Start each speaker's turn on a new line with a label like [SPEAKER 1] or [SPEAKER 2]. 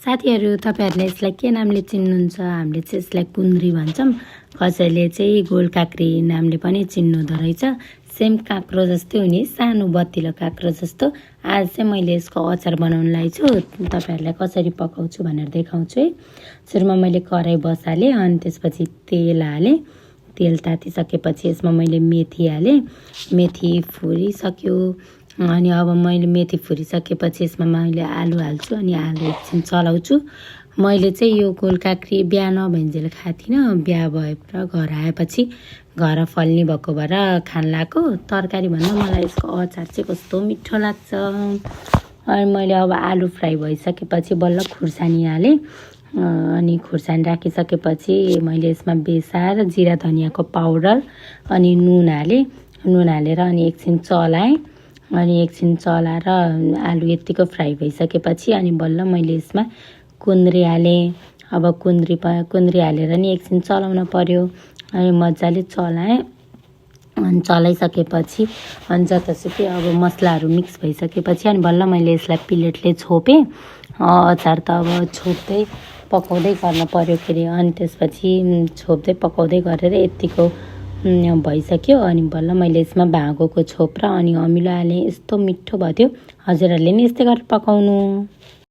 [SPEAKER 1] साथीहरू तपाईहरुले यसलाई के नामले चिन्नुहुन्छ? हामीले चाहिँ यसलाई कुन्द्री भन्छौं। कसैले चाहिँ गोल काक्री नामले पनि चिन्नुहुँदो रहेछ। सेम काँक्रो जस्तै हुने सानो बत्तिलो काँक्रो जस्तो। आज चाहिँ मैले यसको अचार बनाउन लागेछु। तपाईहरुलाई कसरी पकाउँछु भनेर देखाउँछु है। सुरुमा मैले कराई बसाले अनि त्यसपछि तेल हाले। तेल तातिसकेपछि यसमा मैले मेथी हाले। मेथी फुरिसक्यो अनि अब मैले मेथी फुरिसकेपछि यसमा मैले आलु हाल्छु अनि आलु एकछिन चलाउँछु। मैले चाहिँ यो गोल काक्री बिहा नभइन्जेल खाथिन। बिहा भएर घर आएपछि घर फल्ने भएको भएर खान लाको। तरकारी भन्दा मलाई यसको अचार चाहिँ कस्तो मिठो लाग्छ। अनि मैले अब आलु फ्राई भइसकेपछि बल्ल खुर्सानी हाले। अनि खुर्सानी राखिसकेपछि मैले यसमा बेसार जिरा धनियाको पाउडर अनि नुन हाले। नुन हालेर अनि एकछिन चलाएँ। अनि एकछिन चलाएर आलु यतिको फ्राई भइसकेपछि अनि बल्ल मैले यसमा कुन्द्री हाले। अब कुन्द्री हालेर नि एकछिन चलाउन पर्यो। अनि मजाले चलाएँ। अनि चलाइसकेपछि अनि जतासुकै अब मसलाहरू मिक्स भइसकेपछि अनि बल्ल मैले यसलाई प्लेटले छोपेँ। अचार त अब छोप्दै पकाउँदै गर्न पर्यो फेरि। अनि त्यसपछि छोप्दै पकाउँदै गरेर यतिको भइसक्यो। अनि बल्ल मैले यसमा भाँगोको छोप र अनि अमिलो हालेँ। यस्तो मिठो भयो थियो। हजुरहरूले नि यस्तै गरेर पकाउनु।